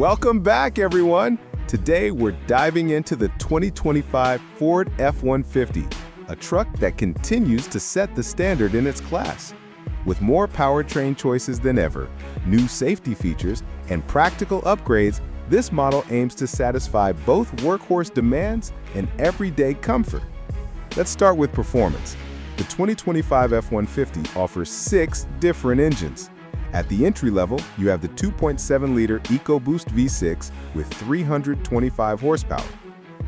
Welcome back, everyone. Today, we're diving into the 2025 Ford F-150, a truck that continues to set the standard in its class. With more powertrain choices than ever, new safety features, and practical upgrades, this model aims to satisfy both workhorse demands and everyday comfort. Let's start with performance. The 2025 F-150 offers 6 different engines. At the entry level, you have the 2.7-liter EcoBoost V6 with 325 horsepower.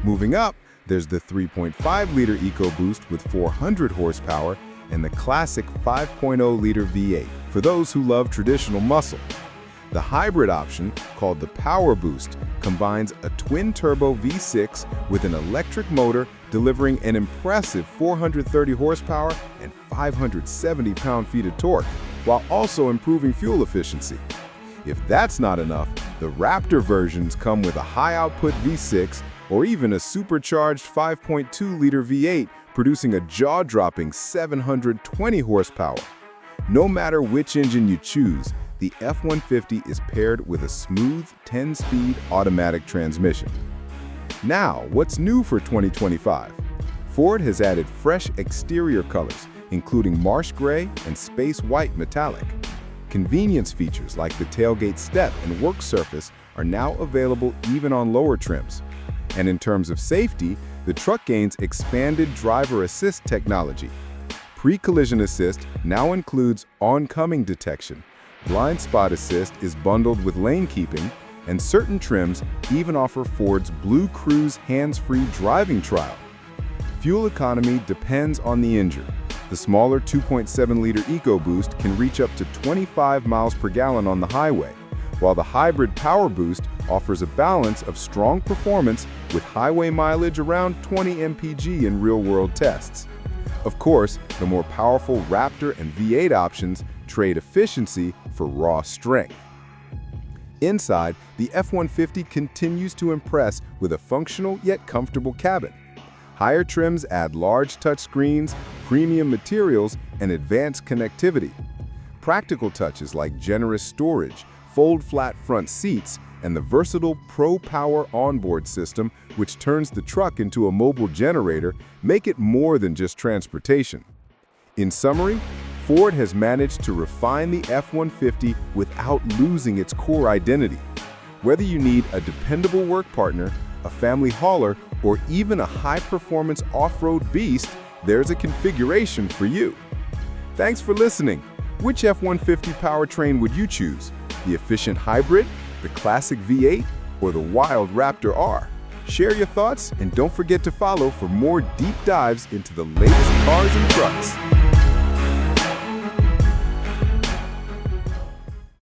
Moving up, there's the 3.5-liter EcoBoost with 400 horsepower and the classic 5.0-liter V8 for those who love traditional muscle. The hybrid option, called the PowerBoost, combines a twin-turbo V6 with an electric motor delivering an impressive 430 horsepower and 570 pound-feet of torque, while also improving fuel efficiency. If that's not enough, the Raptor versions come with a high-output V6 or even a supercharged 5.2-liter V8 producing a jaw-dropping 720 horsepower. No matter which engine you choose, the F-150 is paired with a smooth 10-speed automatic transmission. Now, what's new for 2025? Ford has added fresh exterior colors, including marsh gray and space white metallic. Convenience features like the tailgate step and work surface are now available even on lower trims. And in terms of safety, the truck gains expanded driver assist technology. Pre-collision assist now includes oncoming detection. Blind spot assist is bundled with lane keeping, and certain trims even offer Ford's BlueCruise hands-free driving trial. Fuel economy depends on the engine. The smaller 2.7-liter EcoBoost can reach up to 25 miles per gallon on the highway, while the hybrid PowerBoost offers a balance of strong performance with highway mileage around 20 mpg in real-world tests. Of course, the more powerful Raptor and V8 options trade efficiency for raw strength. Inside, the F-150 continues to impress with a functional yet comfortable cabin. Higher trims add large touchscreens, premium materials, and advanced connectivity. Practical touches like generous storage, fold-flat front seats, and the versatile Power Onboard system, which turns the truck into a mobile generator, make it more than just transportation. In summary, Ford has managed to refine the F-150 without losing its core identity. Whether you need a dependable work partner, a family hauler, or even a high-performance off-road beast, there's a configuration for you. Thanks for listening. Which F-150 powertrain would you choose? The efficient hybrid, the classic V8, or the wild Raptor R? Share your thoughts and don't forget to follow for more deep dives into the latest cars and trucks.